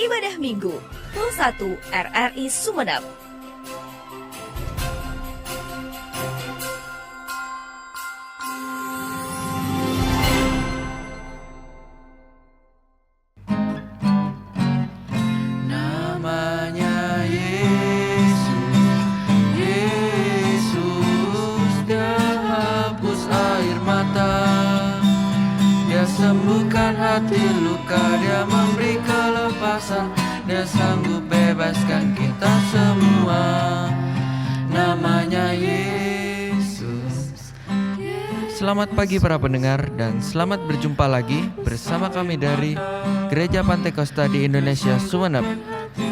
Ibadah Minggu, Pul 1 RRI Sumeneb. Namanya Yesus, Yesus, Dia hapus air mata, Dia sembuhkan hati luka, Dia memberi kelepasan, Dia sanggup bebaskan kita semua. Namanya Yesus. Selamat pagi para pendengar dan selamat berjumpa lagi bersama kami dari Gereja Pantai Kosta di Indonesia Sumeneb,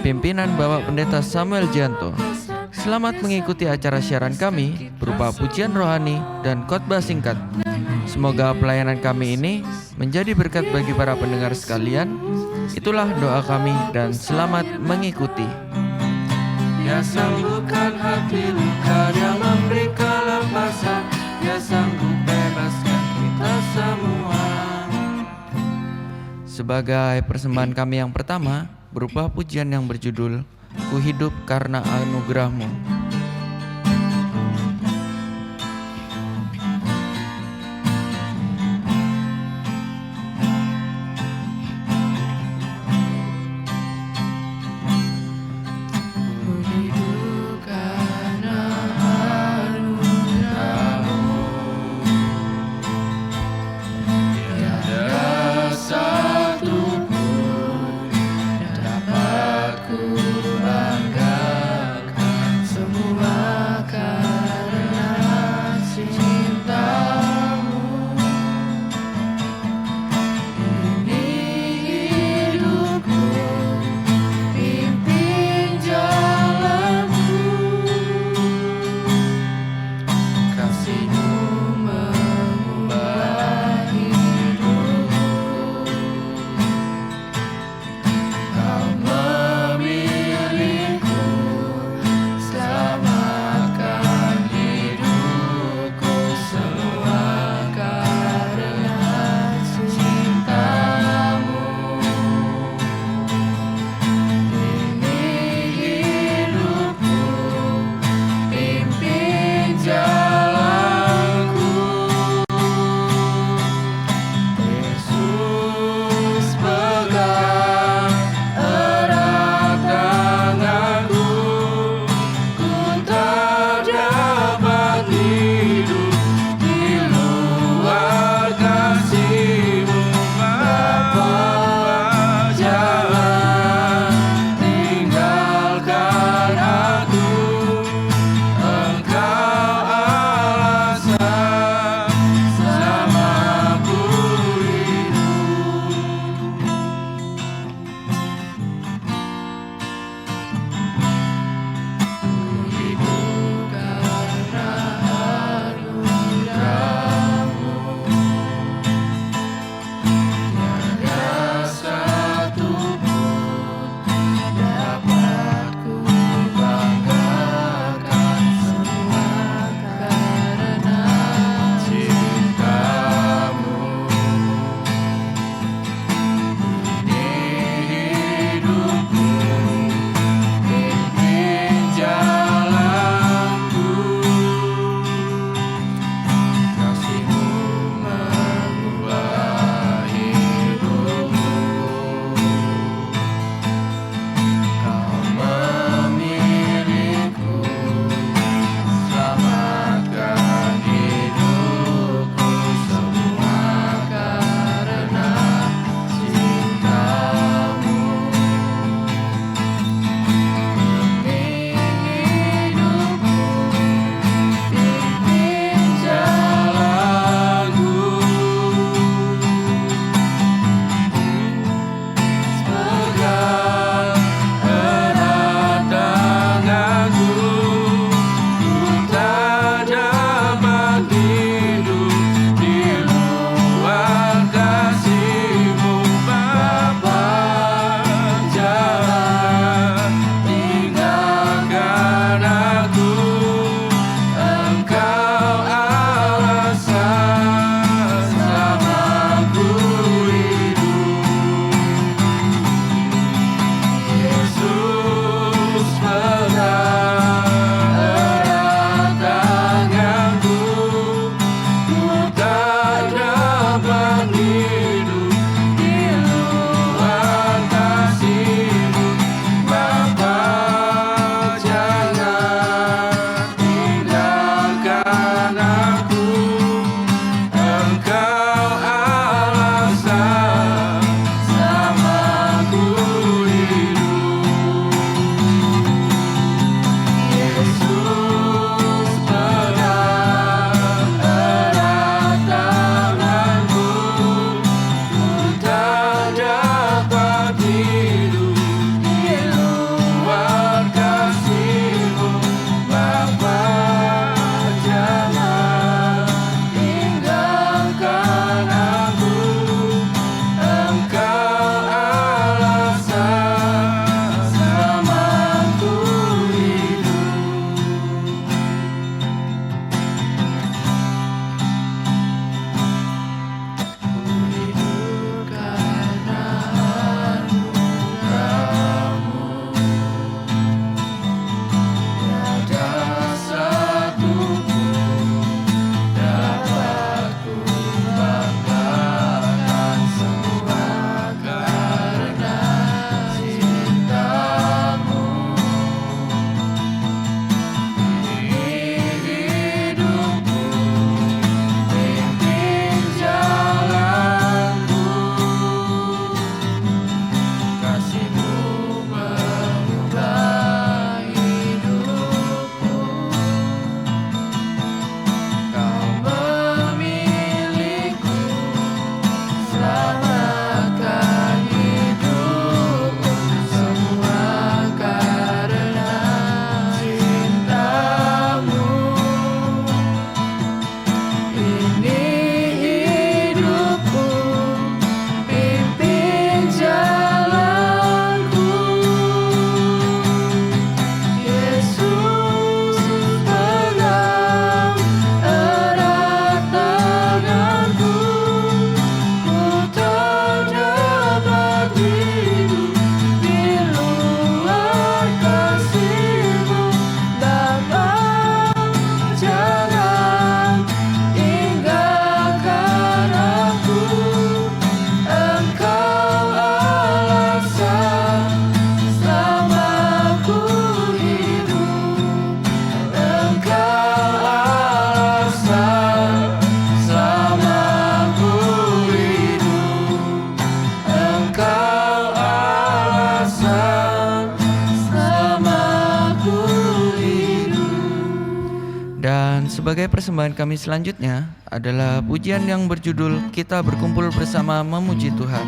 pimpinan Bapak Pendeta Samuel Gianto. Selamat mengikuti acara siaran kami berupa pujian rohani dan khotbah singkat. Semoga pelayanan kami ini menjadi berkat bagi para pendengar sekalian. Itulah doa kami dan selamat mengikuti. Dia sanggupkan hati luka, Dia memberi kelepasan, Dia sanggup bebaskan kita semua. Sebagai persembahan kami yang pertama berupa pujian yang berjudul Ku Hidup Karena Anugerah-Mu. Sebagai persembahan kami selanjutnya adalah pujian yang berjudul Kita Berkumpul Bersama Memuji Tuhan.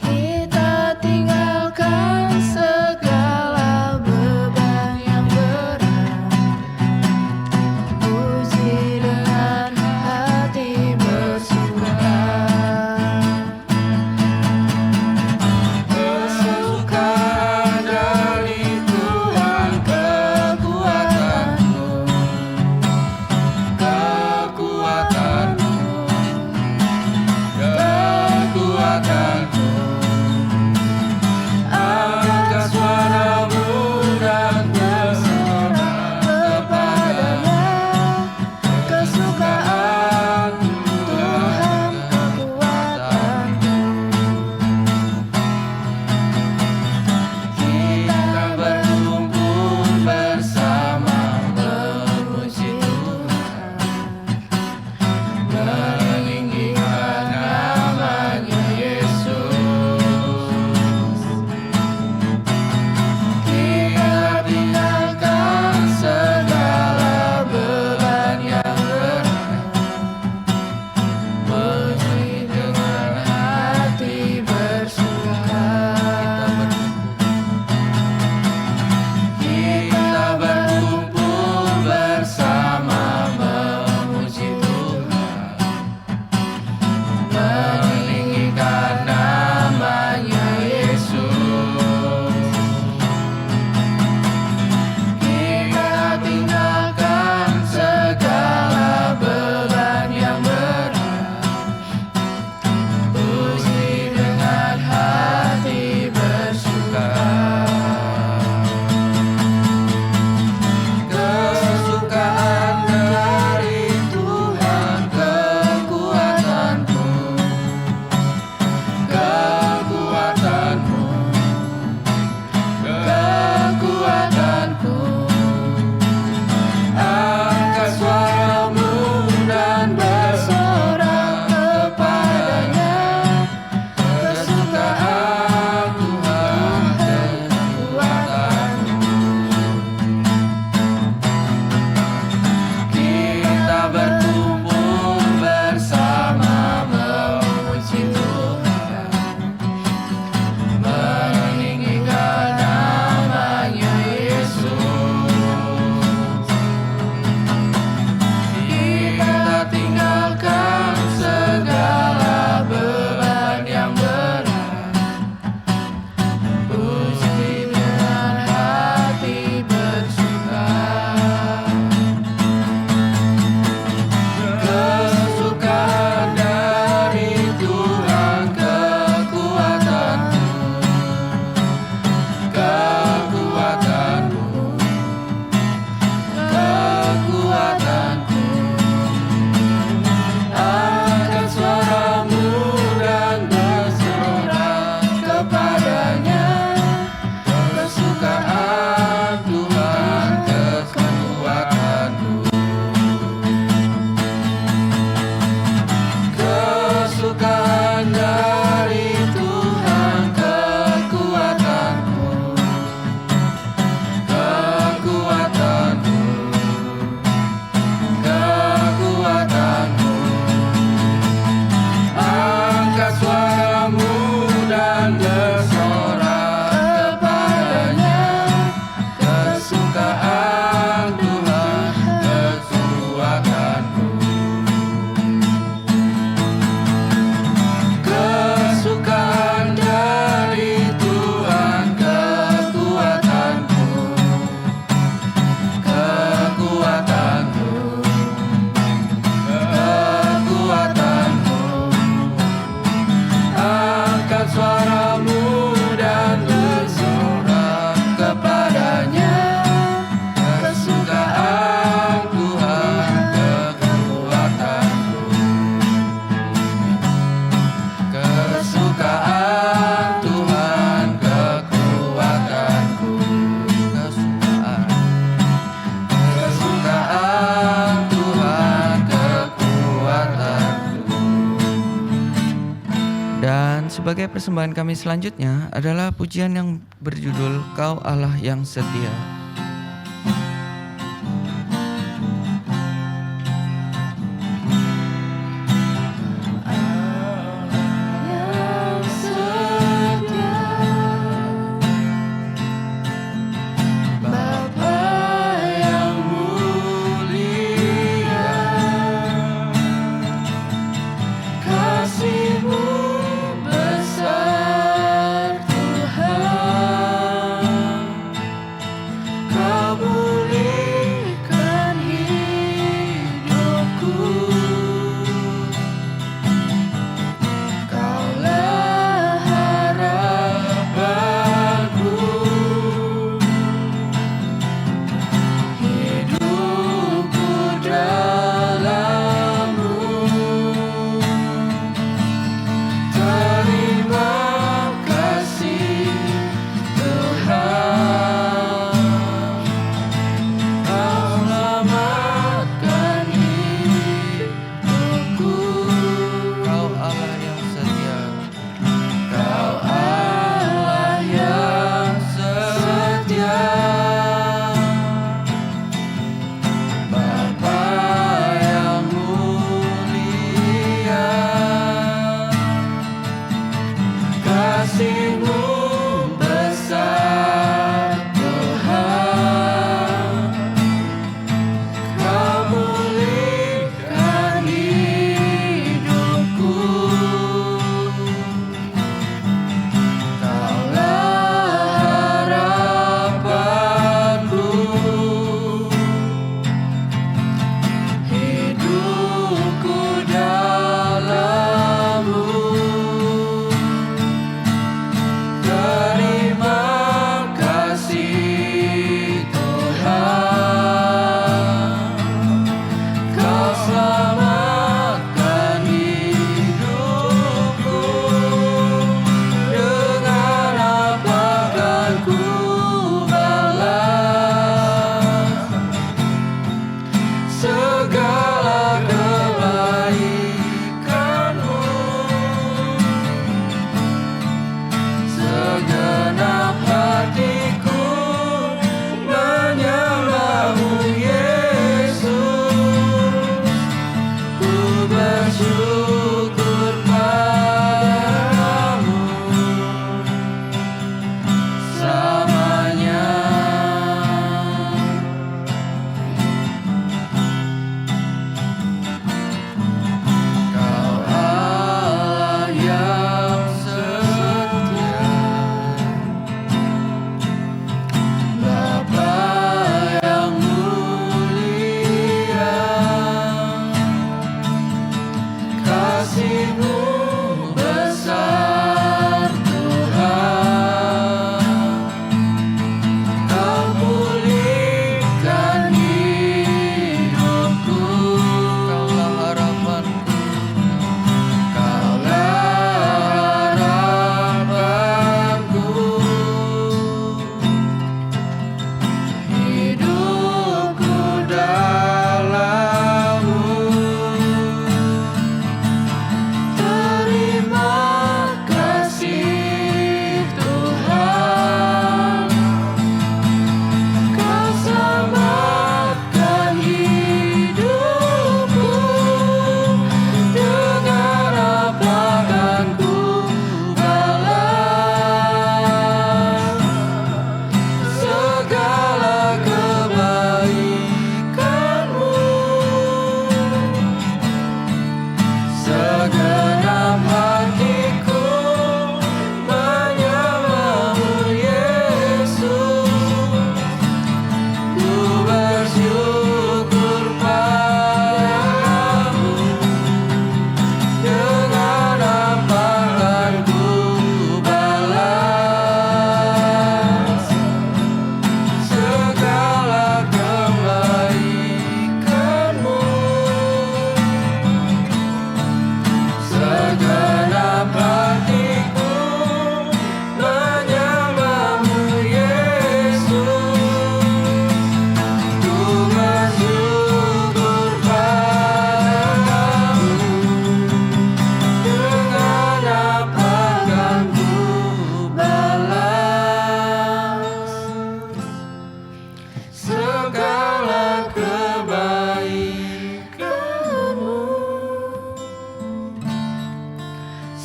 Kita tinggalkan Dan sebagai persembahan kami selanjutnya adalah pujian yang berjudul Kau Allah yang Setia.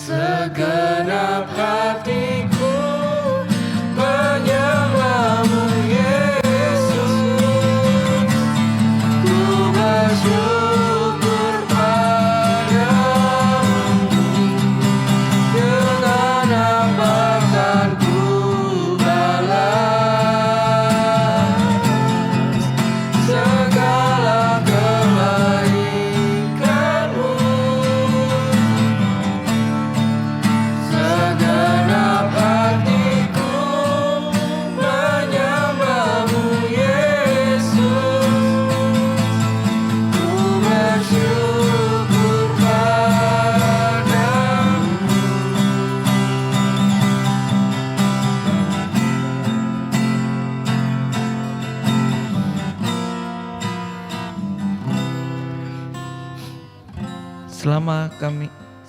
Segenap hatiku menyembahmu Yesus. Ku bersyukur padamu dengan apa akan ku balas segala kebaikanmu. Segenap hatiku menyembahmu Yesus. Ku bersyukur padamu.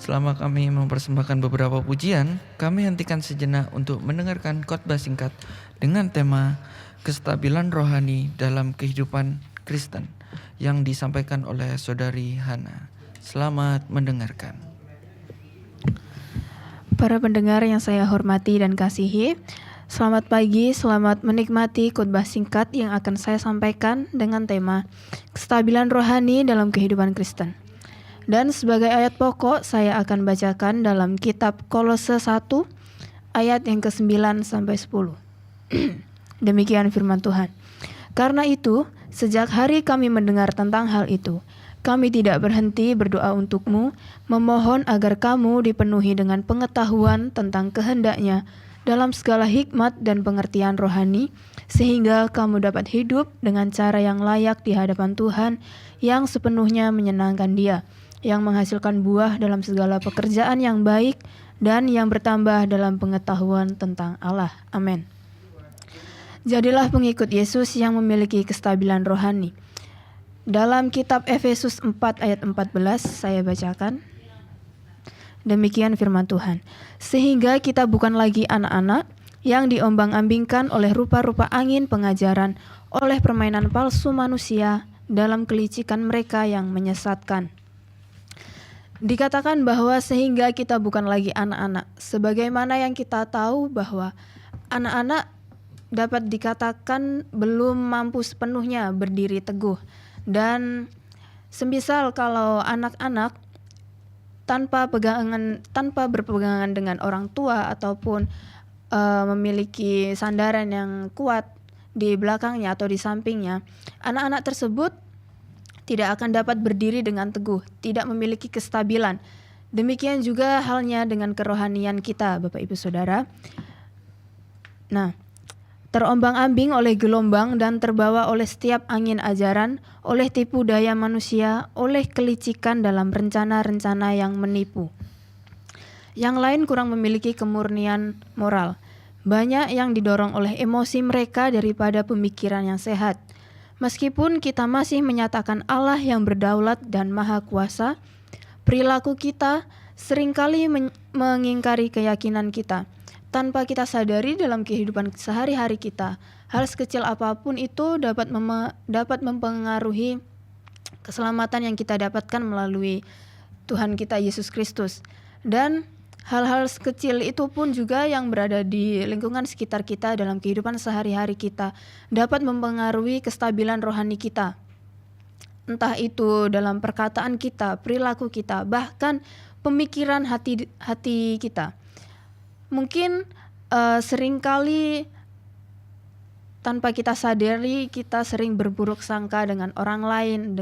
Selama kami mempersembahkan beberapa pujian, kami hentikan sejenak untuk mendengarkan khotbah singkat dengan tema kestabilan rohani dalam kehidupan Kristen yang disampaikan oleh Saudari Hana. Selamat mendengarkan. Para pendengar yang saya hormati dan kasihi, selamat pagi, selamat menikmati khotbah singkat yang akan saya sampaikan dengan tema kestabilan rohani dalam kehidupan Kristen. Dan sebagai ayat pokok, saya akan bacakan dalam kitab Kolose 1 ayat yang ke-9 sampai 10. Demikian firman Tuhan. Karena itu, sejak hari kami mendengar tentang hal itu, kami tidak berhenti berdoa untukmu, memohon agar kamu dipenuhi dengan pengetahuan tentang kehendak-Nya dalam segala hikmat dan pengertian rohani, sehingga kamu dapat hidup dengan cara yang layak di hadapan Tuhan, yang sepenuhnya menyenangkan Dia, yang menghasilkan buah dalam segala pekerjaan yang baik dan yang bertambah dalam pengetahuan tentang Allah. Amin. Jadilah pengikut Yesus yang memiliki kestabilan rohani. Dalam kitab Efesus 4 ayat 14 saya bacakan. Demikian firman Tuhan. Sehingga kita bukan lagi anak-anak yang diombang-ambingkan oleh rupa-rupa angin pengajaran, oleh permainan palsu manusia dalam kelicikan mereka yang menyesatkan. Dikatakan bahwa sehingga kita bukan lagi anak-anak, sebagaimana yang kita tahu bahwa anak-anak dapat dikatakan belum mampu sepenuhnya berdiri teguh. Dan semisal kalau anak-anak tanpa berpegangan dengan orang tua ataupun memiliki sandaran yang kuat di belakangnya atau di sampingnya, anak-anak tersebut tidak akan dapat berdiri dengan teguh, tidak memiliki kestabilan. Demikian juga halnya dengan kerohanian kita, Bapak Ibu Saudara. Nah, terombang-ambing oleh gelombang dan terbawa oleh setiap angin ajaran, oleh tipu daya manusia, oleh kelicikan dalam rencana-rencana yang menipu. Yang lain kurang memiliki kemurnian moral. Banyak yang didorong oleh emosi mereka daripada pemikiran yang sehat. Meskipun kita masih menyatakan Allah yang berdaulat dan maha kuasa, perilaku kita seringkali mengingkari keyakinan kita. Tanpa kita sadari dalam kehidupan sehari-hari kita, hal sekecil apapun itu dapat mempengaruhi keselamatan yang kita dapatkan melalui Tuhan kita Yesus Kristus. Dan hal-hal sekecil itu pun juga yang berada di lingkungan sekitar kita dalam kehidupan sehari-hari kita dapat mempengaruhi kestabilan rohani kita. Entah itu dalam perkataan kita, perilaku kita, bahkan pemikiran hati kita. Mungkin seringkali tanpa kita sadari kita sering berburuk sangka dengan orang lain,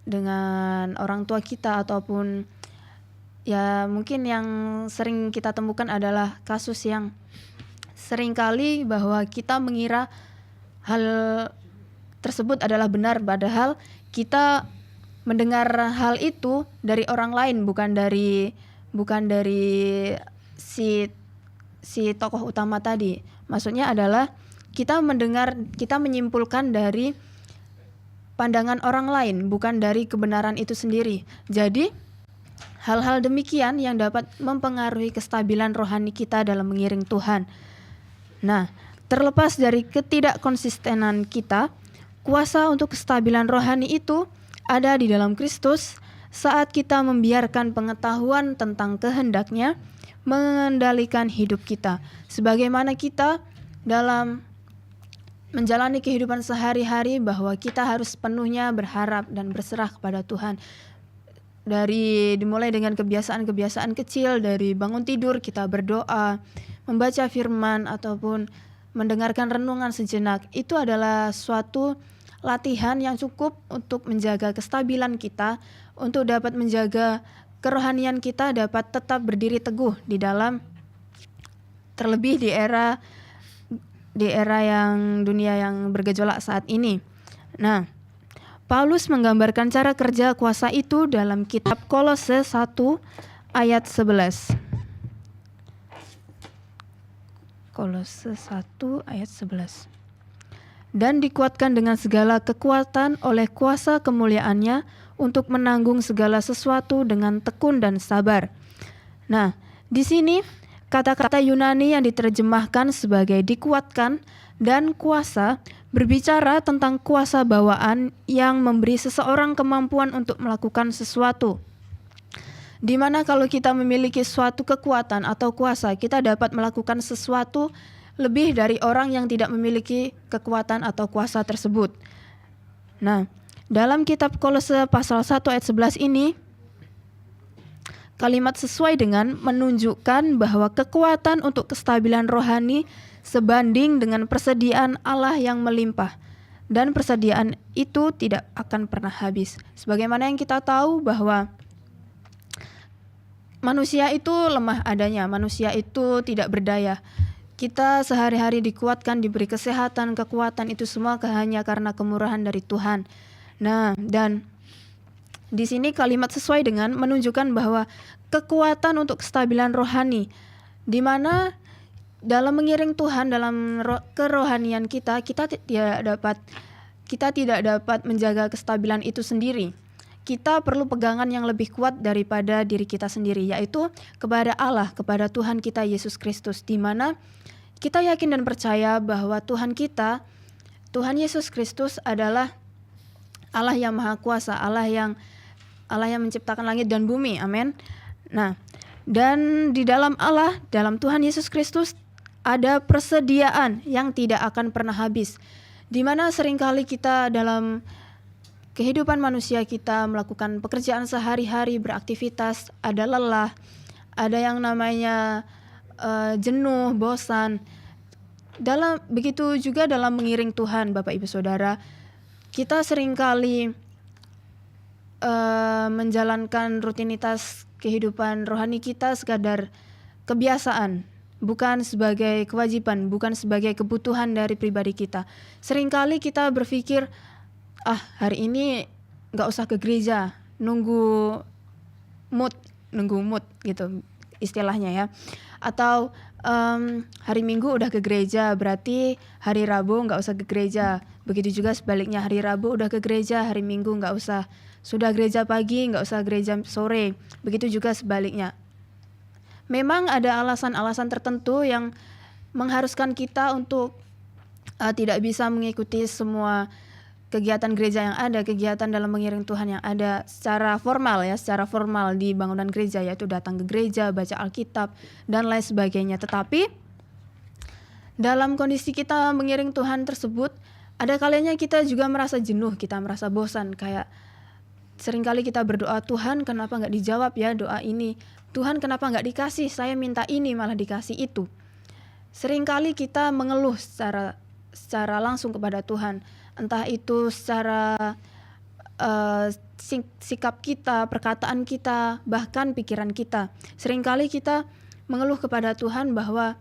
dengan orang tua kita ataupun ya mungkin yang sering kita temukan adalah kasus yang seringkali bahwa kita mengira hal tersebut adalah benar, padahal kita mendengar hal itu dari orang lain, bukan dari si tokoh utama tadi. Maksudnya adalah kita menyimpulkan dari pandangan orang lain, bukan dari kebenaran itu sendiri. Jadi hal-hal demikian yang dapat mempengaruhi kestabilan rohani kita dalam mengiring Tuhan. Nah, terlepas dari ketidakkonsistenan kita, kuasa untuk kestabilan rohani itu ada di dalam Kristus saat kita membiarkan pengetahuan tentang kehendak-Nya mengendalikan hidup kita. Sebagaimana kita dalam menjalani kehidupan sehari-hari bahwa kita harus penuhnya berharap dan berserah kepada Tuhan. Dimulai dengan kebiasaan-kebiasaan kecil, dari bangun tidur kita berdoa, membaca firman ataupun mendengarkan renungan sejenak. Itu adalah suatu latihan yang cukup untuk menjaga kestabilan kita, untuk dapat menjaga kerohanian kita dapat tetap berdiri teguh di dalam, terlebih di era yang dunia yang bergejolak saat ini. Nah, Paulus menggambarkan cara kerja kuasa itu dalam kitab Kolose 1 ayat 11. Kolose 1 ayat 11. Dan dikuatkan dengan segala kekuatan oleh kuasa kemuliaan-Nya untuk menanggung segala sesuatu dengan tekun dan sabar. Nah, di sini kata-kata Yunani yang diterjemahkan sebagai dikuatkan dan kuasa berbicara tentang kuasa bawaan yang memberi seseorang kemampuan untuk melakukan sesuatu. Di mana kalau kita memiliki suatu kekuatan atau kuasa, kita dapat melakukan sesuatu lebih dari orang yang tidak memiliki kekuatan atau kuasa tersebut. Nah, dalam kitab Kolose pasal 1 ayat 11 ini, kalimat sesuai dengan menunjukkan bahwa kekuatan untuk kestabilan rohani sebanding dengan persediaan Allah yang melimpah, dan persediaan itu tidak akan pernah habis. Sebagaimana yang kita tahu bahwa manusia itu lemah adanya, manusia itu tidak berdaya. Kita sehari-hari dikuatkan, diberi kesehatan, kekuatan, itu semua hanya karena kemurahan dari Tuhan. Nah, dan di sini kalimat sesuai dengan menunjukkan bahwa kekuatan untuk kestabilan rohani, di mana dalam mengiring Tuhan dalam kerohanian kita tidak dapat menjaga kestabilan itu sendiri. Kita perlu pegangan yang lebih kuat daripada diri kita sendiri, yaitu kepada Allah, kepada Tuhan kita Yesus Kristus, di mana kita yakin dan percaya bahwa Tuhan Yesus Kristus adalah Allah yang Maha Kuasa, Allah yang menciptakan langit dan bumi. Amin. Nah, dan di dalam Allah, dalam Tuhan Yesus Kristus ada persediaan yang tidak akan pernah habis. Di mana seringkali kita dalam kehidupan manusia kita melakukan pekerjaan sehari-hari, beraktivitas, ada lelah, ada yang namanya jenuh, bosan. Begitu juga dalam mengiring Tuhan, Bapak Ibu Saudara, kita seringkali menjalankan rutinitas kehidupan rohani kita sekadar kebiasaan, bukan sebagai kewajiban, bukan sebagai kebutuhan dari pribadi kita. Seringkali kita berpikir, hari ini gak usah ke gereja, nunggu mood gitu istilahnya ya. Atau hari Minggu udah ke gereja, berarti hari Rabu gak usah ke gereja. Begitu juga sebaliknya, hari Rabu udah ke gereja, hari Minggu gak usah. Sudah gereja pagi, gak usah gereja sore. Begitu juga sebaliknya. Memang ada alasan-alasan tertentu yang mengharuskan kita untuk tidak bisa mengikuti semua kegiatan gereja yang ada, kegiatan dalam mengiring Tuhan yang ada secara formal di bangunan gereja, yaitu datang ke gereja, baca Alkitab, dan lain sebagainya. Tetapi dalam kondisi kita mengiring Tuhan tersebut, ada kalanya kita juga merasa jenuh, kita merasa bosan, kayak seringkali kita berdoa, Tuhan kenapa gak dijawab ya doa ini, Tuhan kenapa gak dikasih, saya minta ini malah dikasih itu. Seringkali kita mengeluh secara langsung kepada Tuhan, entah itu secara sikap kita, perkataan kita, bahkan pikiran kita. Seringkali kita mengeluh kepada Tuhan bahwa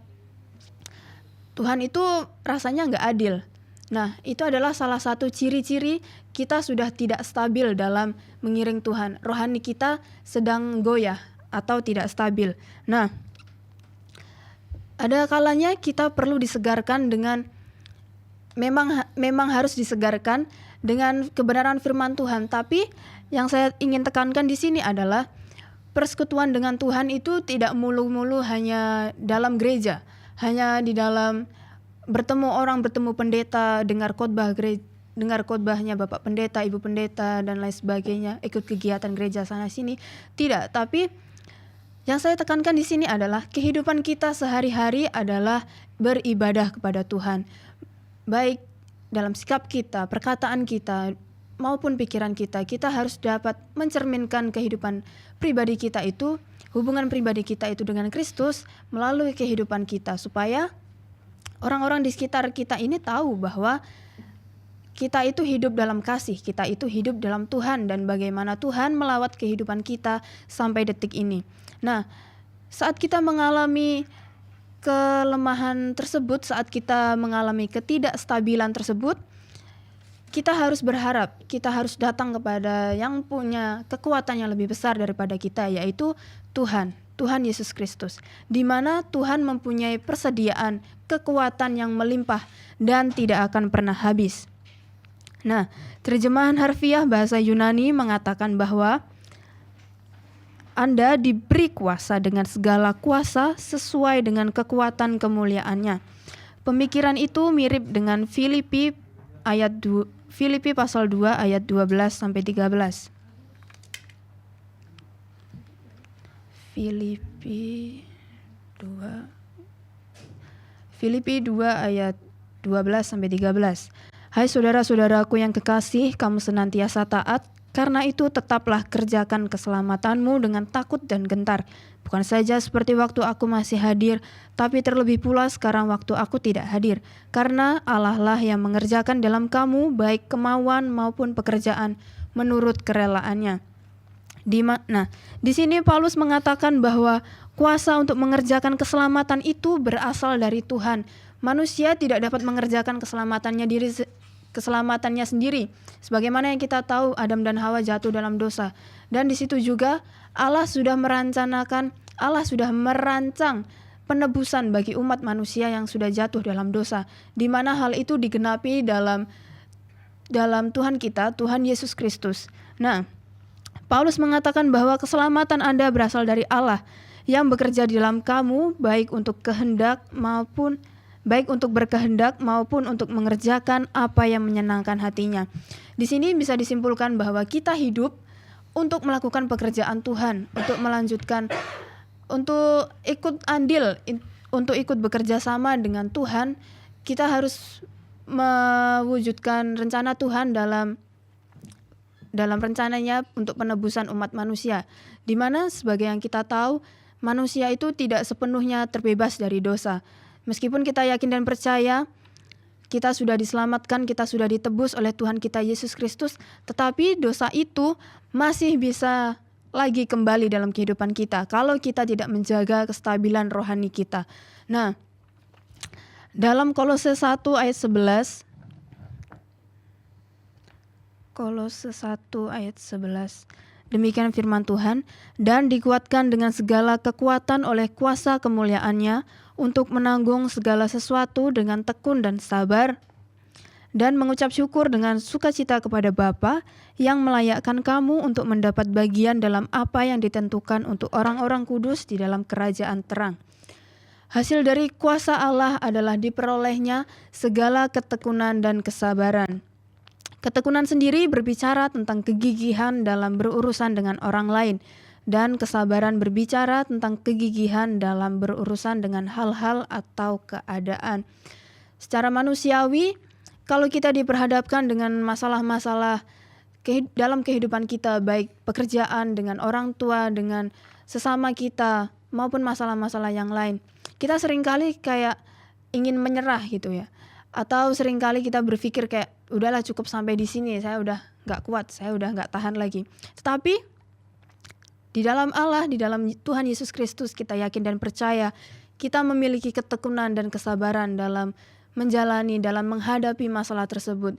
Tuhan itu rasanya gak adil. Nah, itu adalah salah satu ciri-ciri kita sudah tidak stabil dalam mengiring Tuhan. Rohani kita sedang goyah atau tidak stabil. Nah, ada kalanya kita perlu disegarkan dengan memang harus disegarkan dengan kebenaran firman Tuhan. Tapi yang saya ingin tekankan di sini adalah persekutuan dengan Tuhan itu tidak mulu-mulu hanya dalam gereja, hanya di dalam bertemu orang, bertemu pendeta, dengar khotbah dengar khotbahnya Bapak Pendeta, Ibu Pendeta dan lain sebagainya, ikut kegiatan gereja sana sini. Tidak, tapi yang saya tekankan di sini adalah kehidupan kita sehari-hari adalah beribadah kepada Tuhan. Baik dalam sikap kita, perkataan kita, maupun pikiran kita, kita harus dapat mencerminkan kehidupan pribadi kita itu, hubungan pribadi kita itu dengan Kristus melalui kehidupan kita, supaya orang-orang di sekitar kita ini tahu bahwa kita itu hidup dalam kasih, kita itu hidup dalam Tuhan, dan bagaimana Tuhan melawat kehidupan kita sampai detik ini. Nah, saat kita mengalami kelemahan tersebut, saat kita mengalami ketidakstabilan tersebut, kita harus berharap, kita harus datang kepada yang punya kekuatan yang lebih besar daripada kita, yaitu Tuhan Yesus Kristus, di mana Tuhan mempunyai persediaan kekuatan yang melimpah dan tidak akan pernah habis. Nah, terjemahan harfiah bahasa Yunani mengatakan bahwa Anda diberi kuasa dengan segala kuasa sesuai dengan kekuatan kemuliaannya. Pemikiran itu mirip dengan Filipi pasal 2 ayat 12 sampai 13. Filipi 2 ayat 12 sampai 13. Hai saudara-saudaraku yang kekasih, kamu senantiasa taat. Karena itu tetaplah kerjakan keselamatanmu dengan takut dan gentar. Bukan saja seperti waktu aku masih hadir, tapi terlebih pula sekarang waktu aku tidak hadir. Karena Allah lah yang mengerjakan dalam kamu baik kemauan maupun pekerjaan menurut kerelaannya. Di sini Paulus mengatakan bahwa kuasa untuk mengerjakan keselamatan itu berasal dari Tuhan. Manusia tidak dapat mengerjakan keselamatannya sendiri. Sebagaimana yang kita tahu, Adam dan Hawa jatuh dalam dosa. Dan di situ juga Allah sudah merancang penebusan bagi umat manusia yang sudah jatuh dalam dosa, di mana hal itu digenapi dalam Tuhan kita, Tuhan Yesus Kristus. Nah, Paulus mengatakan bahwa keselamatan Anda berasal dari Allah yang bekerja di dalam kamu baik untuk berkehendak maupun untuk mengerjakan apa yang menyenangkan hatinya. Di sini bisa disimpulkan bahwa kita hidup untuk melakukan pekerjaan Tuhan, untuk ikut andil, untuk ikut bekerja sama dengan Tuhan. Kita harus mewujudkan rencana Tuhan dalam rencananya untuk penebusan umat manusia, di mana sebagai yang kita tahu, manusia itu tidak sepenuhnya terbebas dari dosa. Meskipun kita yakin dan percaya kita sudah diselamatkan, kita sudah ditebus oleh Tuhan kita Yesus Kristus, tetapi dosa itu masih bisa lagi kembali dalam kehidupan kita kalau kita tidak menjaga kestabilan rohani kita. Nah, dalam Kolose 1 ayat 11, demikian firman Tuhan, dan dikuatkan dengan segala kekuatan oleh kuasa kemuliaannya untuk menanggung segala sesuatu dengan tekun dan sabar, dan mengucap syukur dengan sukacita kepada Bapa yang melayakkan kamu untuk mendapat bagian dalam apa yang ditentukan untuk orang-orang kudus di dalam kerajaan terang. Hasil dari kuasa Allah adalah diperolehnya segala ketekunan dan kesabaran. Ketekunan sendiri berbicara tentang kegigihan dalam berurusan dengan orang lain, dan kesabaran berbicara tentang kegigihan dalam berurusan dengan hal-hal atau keadaan. Secara manusiawi, kalau kita diperhadapkan dengan masalah-masalah dalam kehidupan kita, baik pekerjaan, dengan orang tua, dengan sesama kita, maupun masalah-masalah yang lain, kita seringkali kayak ingin menyerah gitu ya. Atau seringkali kita berpikir kayak, udahlah cukup sampai di sini, saya udah gak kuat, saya udah gak tahan lagi. Tetapi di dalam Allah, di dalam Tuhan Yesus Kristus, kita yakin dan percaya kita memiliki ketekunan dan kesabaran dalam menjalani, dalam menghadapi masalah tersebut.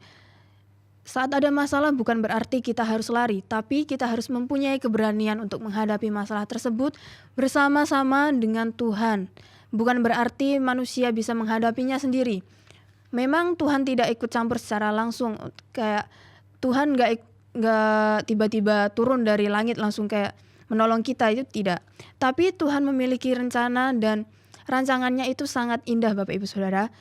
Saat ada masalah bukan berarti kita harus lari, tapi kita harus mempunyai keberanian untuk menghadapi masalah tersebut bersama-sama dengan Tuhan. Bukan berarti manusia bisa menghadapinya sendiri. Memang Tuhan tidak ikut campur secara langsung, kayak Tuhan gak tiba-tiba turun dari langit langsung kayak menolong kita, itu tidak. Tapi Tuhan memiliki rencana dan rancangannya itu sangat indah, Bapak Ibu Saudara.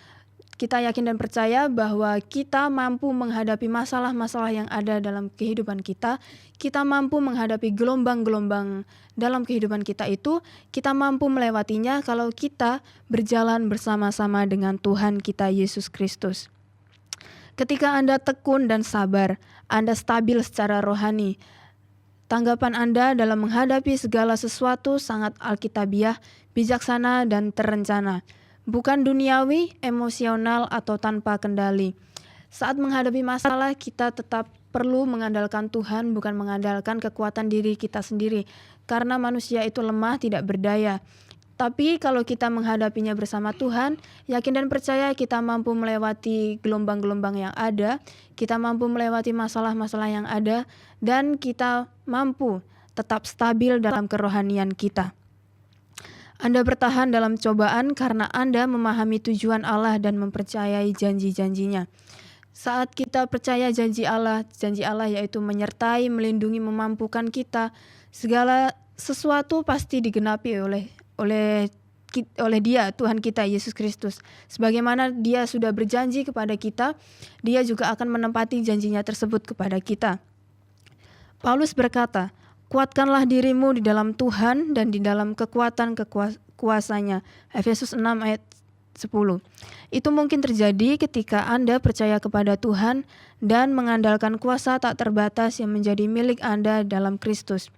Kita yakin dan percaya bahwa kita mampu menghadapi masalah-masalah yang ada dalam kehidupan kita. Kita mampu menghadapi gelombang-gelombang dalam kehidupan kita itu. Kita mampu melewatinya kalau kita berjalan bersama-sama dengan Tuhan kita Yesus Kristus. Ketika Anda tekun dan sabar, Anda stabil secara rohani. Tanggapan Anda dalam menghadapi segala sesuatu sangat alkitabiah, bijaksana, dan terencana. Bukan duniawi, emosional, atau tanpa kendali. Saat menghadapi masalah, kita tetap perlu mengandalkan Tuhan, bukan mengandalkan kekuatan diri kita sendiri. Karena manusia itu lemah, tidak berdaya. Tapi kalau kita menghadapinya bersama Tuhan, yakin dan percaya kita mampu melewati gelombang-gelombang yang ada, kita mampu melewati masalah-masalah yang ada, dan kita mampu tetap stabil dalam kerohanian kita. Anda bertahan dalam cobaan karena Anda memahami tujuan Allah dan mempercayai janji-janjinya. Saat kita percaya janji Allah yaitu menyertai, melindungi, memampukan kita, segala sesuatu pasti digenapi oleh Dia, Tuhan kita Yesus Kristus. Sebagaimana Dia sudah berjanji kepada kita, Dia juga akan menepati janjinya tersebut kepada kita. Paulus berkata, kuatkanlah dirimu di dalam Tuhan dan di dalam kekuatan kuasanya. Efesus 6 ayat 10. Itu mungkin terjadi ketika Anda percaya kepada Tuhan dan mengandalkan kuasa tak terbatas yang menjadi milik Anda dalam Kristus.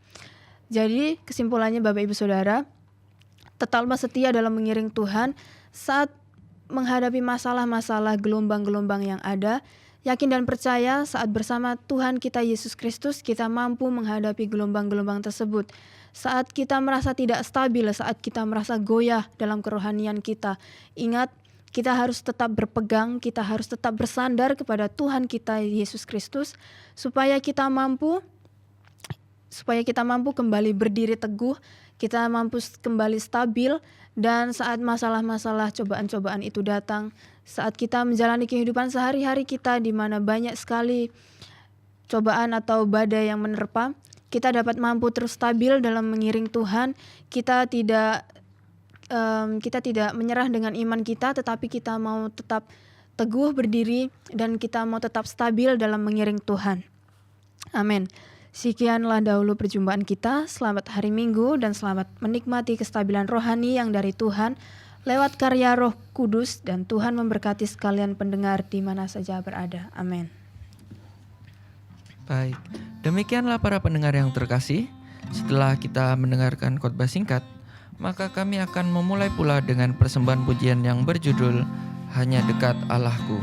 Jadi kesimpulannya Bapak Ibu Saudara, tetaplah setia dalam mengiring Tuhan saat menghadapi masalah-masalah gelombang-gelombang yang ada. Yakin dan percaya saat bersama Tuhan kita Yesus Kristus kita mampu menghadapi gelombang-gelombang tersebut. Saat kita merasa tidak stabil, saat kita merasa goyah dalam kerohanian kita, ingat kita harus tetap berpegang, kita harus tetap bersandar kepada Tuhan kita Yesus Kristus supaya kita mampu kembali berdiri teguh, kita mampu kembali stabil, dan saat masalah-masalah cobaan-cobaan itu datang, saat kita menjalani kehidupan sehari-hari kita di mana banyak sekali cobaan atau badai yang menerpa, kita dapat mampu terus stabil dalam mengiring Tuhan. Kita tidak menyerah dengan iman kita, tetapi kita mau tetap teguh berdiri dan kita mau tetap stabil dalam mengiring Tuhan. Amin. Sekianlah dahulu perjumpaan kita. Selamat hari Minggu dan selamat menikmati kestabilan rohani yang dari Tuhan lewat karya Roh Kudus, dan Tuhan memberkati sekalian pendengar di mana saja berada. Amin. Baik, demikianlah para pendengar yang terkasih. Setelah kita mendengarkan khotbah singkat, maka kami akan memulai pula dengan persembahan pujian yang berjudul Hanya Dekat Allahku.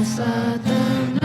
rasa tenang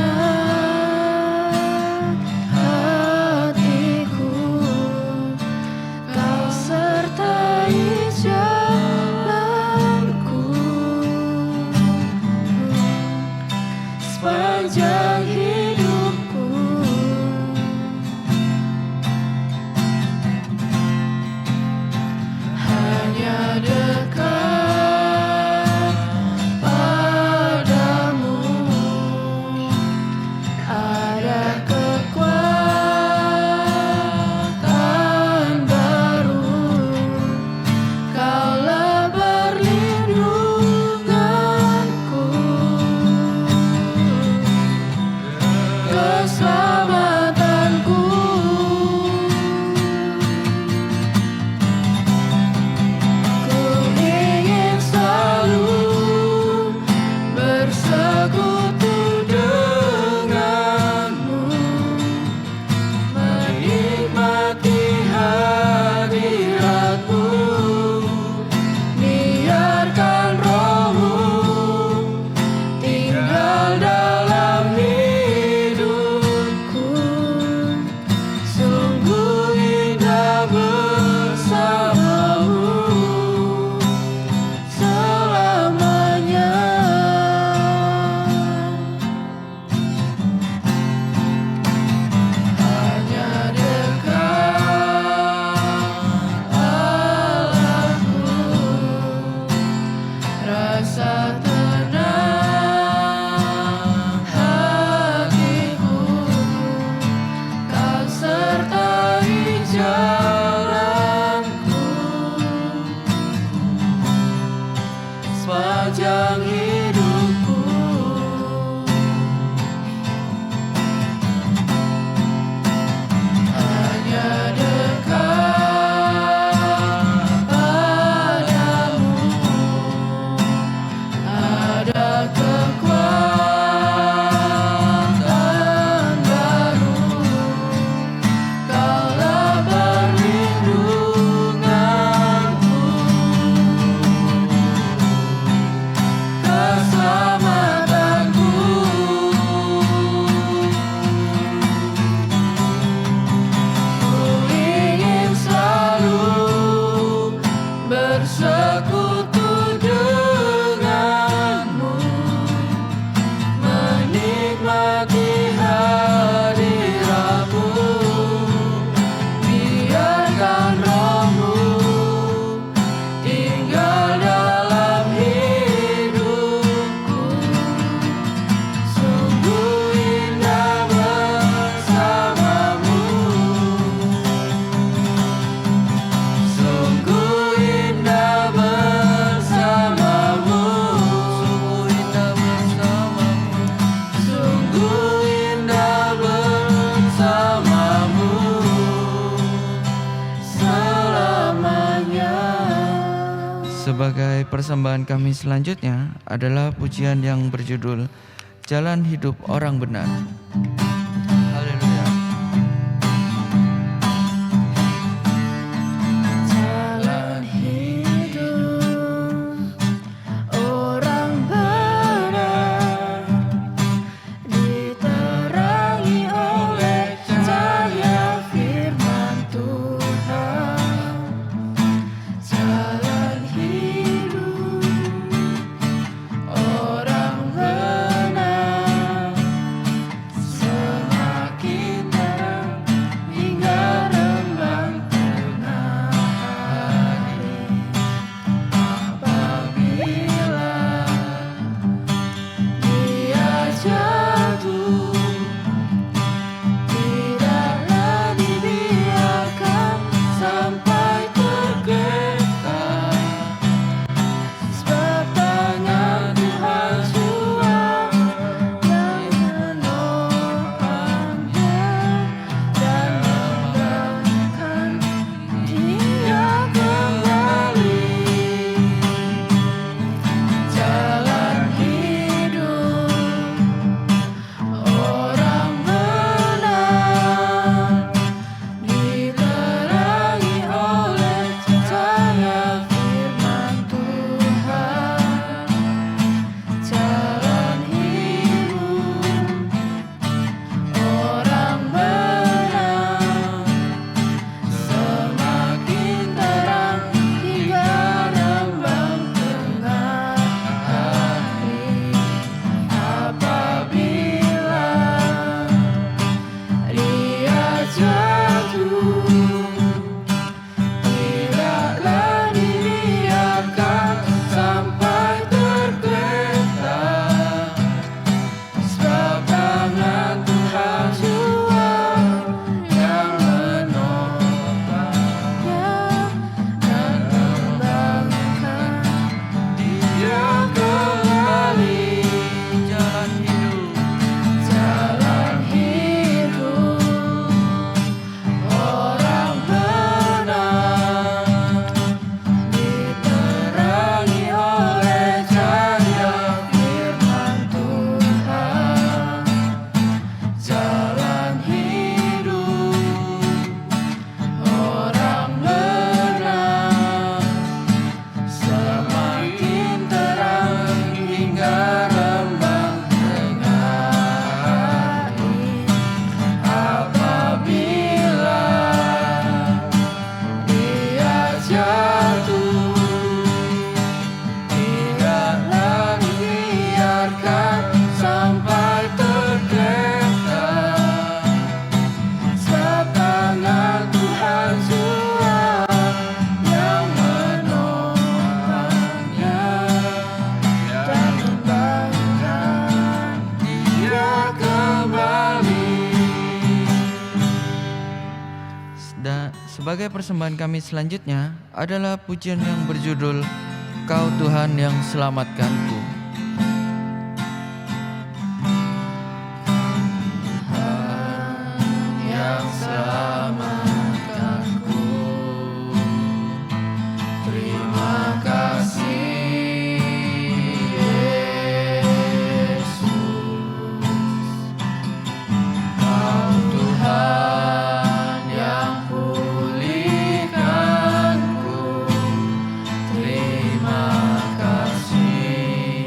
sepanjang hidupku. Hanya dekat padamu ada kekuatan baru. Kaulah perlindunganku, keselamatanku. Ku ingin selalu bersekutu denganmu, menikmati hadiratmu. Biarkan rohmu tinggal dalam hidupku. Sungguh indah bersamamu, sungguh indah bersamamu, sungguh indah bersamamu, sungguh indah bersamamu selamanya. Sebagai persembahan kami selanjutnya adalah pujian yang berjudul Jalan Hidup Orang Benar. Haleluya. Jalan hidup orang benar diterangi oleh cahaya firman Tuhan. Jalan hidup orang benar semakin terang hingga rembang tengah hari. Apabila dia jatuh, tidaklah dibiarkan sampai tergeletak, sebab tangan Tuhan jua yang menopangnya dan membangunkan dia kembali. Jalan hidup orang benar diterangi oleh cahaya firman Tuhan. Jalan hidup orang benar semakin terang hingga rembang tengah hari. Apabila dia jatuh, tidaklah dibiarkan sampai tergeletak, sebab tangan Tuhan jua yang menopangnya dan membangunkan dia kembali. Jalan hidup, jalan hidup orang benar diterangi oleh cahaya firman Tuhan. Jalan hidup orang benar semakin terang hingga rembang tengah hari. Apabila dia jatuh, tidaklah dibiarkan sampai tergeletak, sebab tangan Tuhan jua yang menopangnya dan membangunkan dia kembali. Sebagai persembahan kami selanjutnya adalah pujian yang berjudul Kau Tuhan yang Selamatkanku. selamatkanku. Terima kasih Yesus, Kau Tuhan yang pulihkanku. Terima kasih.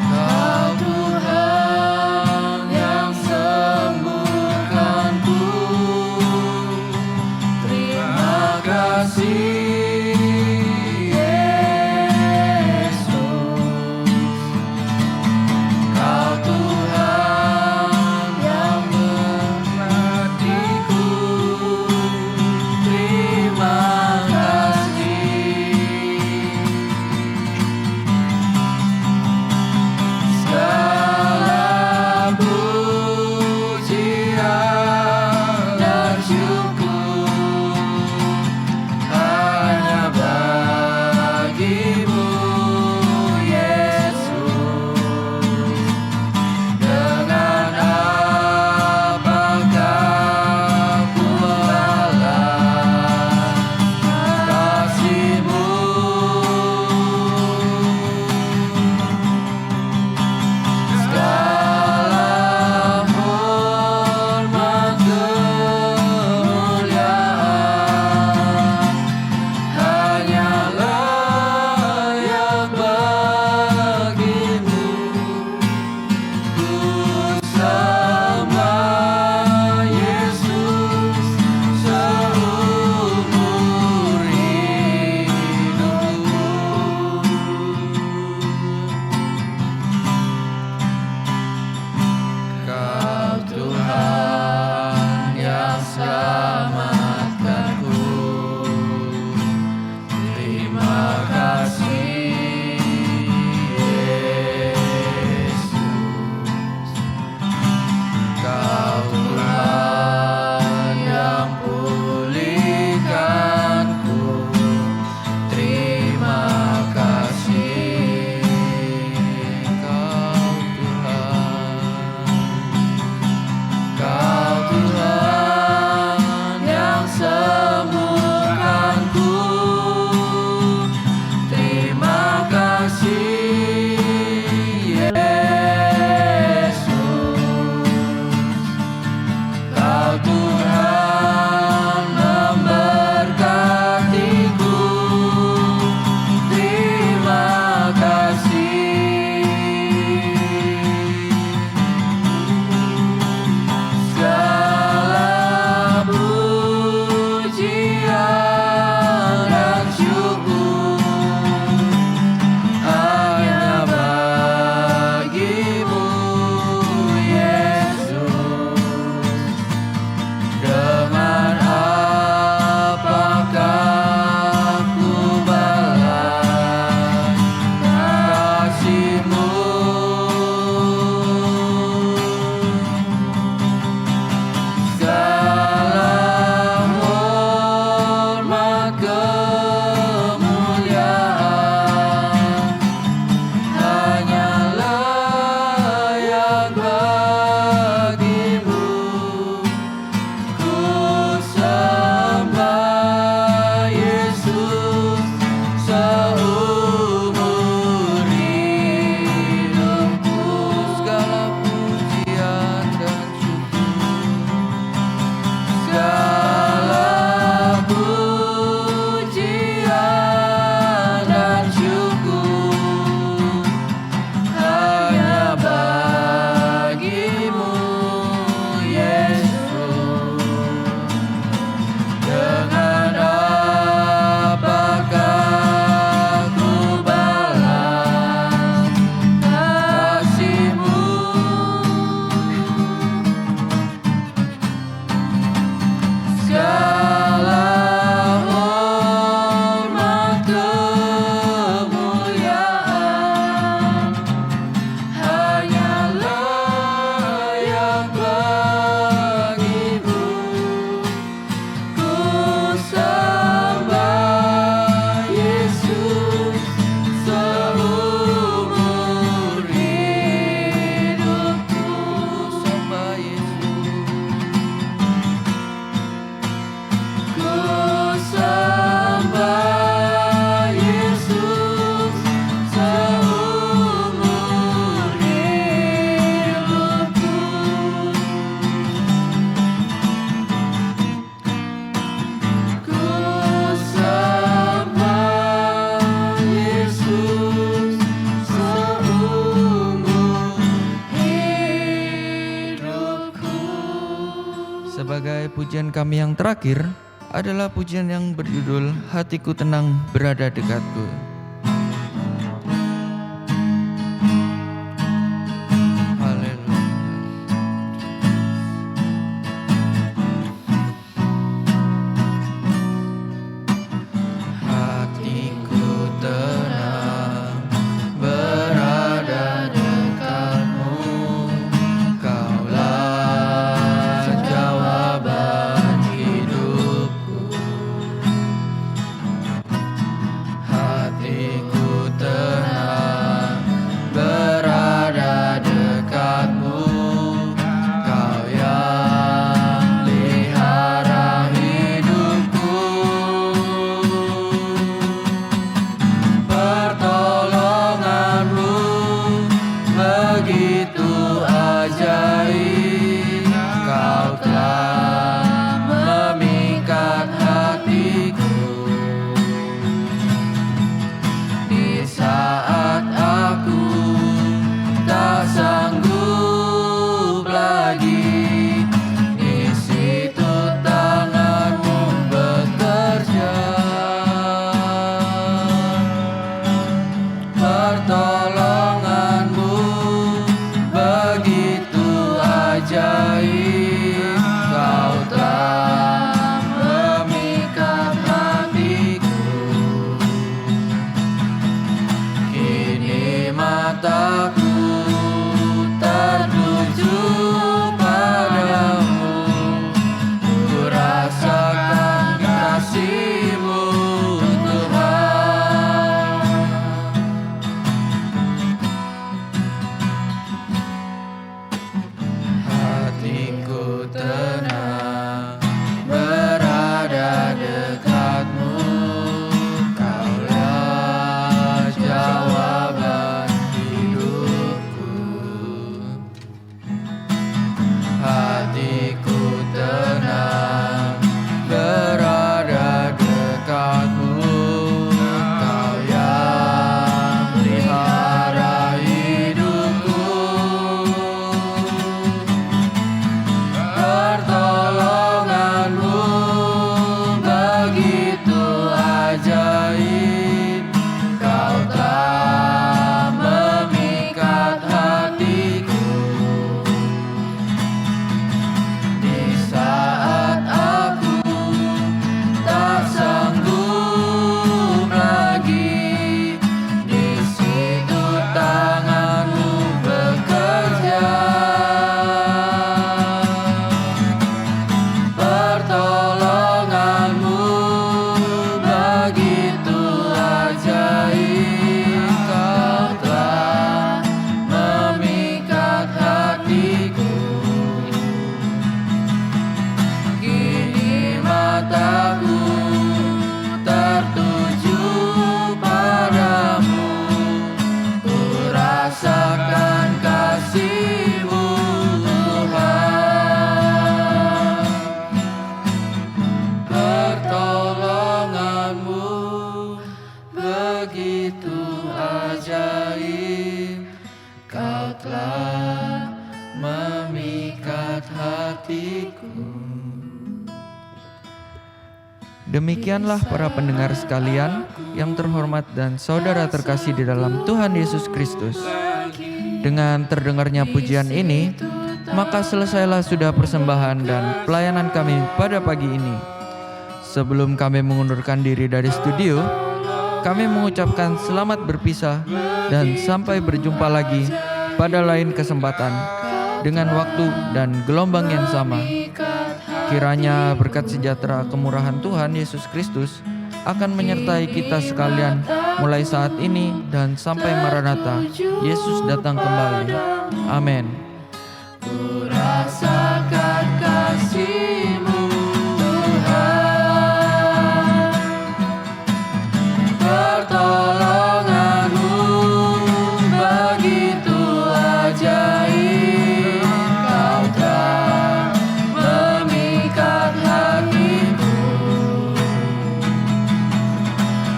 Kau Tuhan yang sembuhkanku. Terima kasih Yesus, Kau Tuhan yang memberkatiku. Terima kasih. Segala pujian dan syukur hanya kami yang terakhir adalah pujian yang berjudul Hatiku Tenang Berada Dekatku. Demikianlah para pendengar sekalian yang terhormat dan saudara terkasih di dalam Tuhan Yesus Kristus. Dengan terdengarnya pujian ini, maka selesailah sudah persembahan dan pelayanan kami pada pagi ini. Sebelum kami mengundurkan diri dari studio, kami mengucapkan selamat berpisah dan sampai berjumpa lagi pada lain kesempatan dengan waktu dan gelombang yang sama. Kiranya berkat sejahtera kemurahan Tuhan Yesus Kristus akan menyertai kita sekalian mulai saat ini dan sampai Maranatha, Yesus datang kembali. Amin. Ku rasakan kasih-Mu Tuhan, pertolongan-Mu begitu ajaib. Kau telah memikat hatiku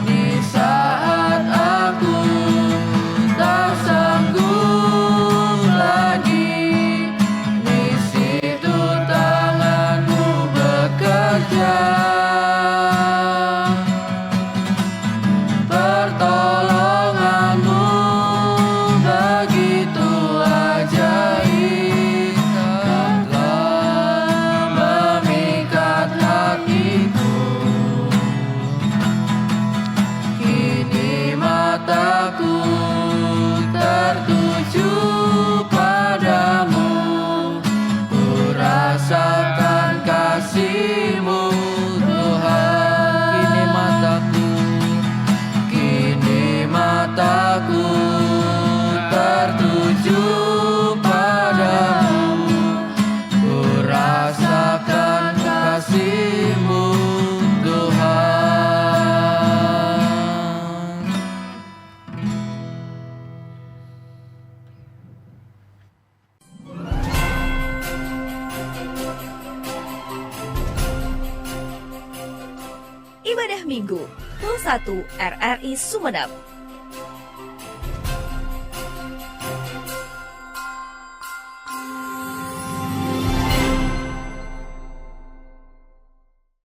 di saat aku tak sanggup lagi. Ibadah Minggu, PUL 1 RRI Sumeneb.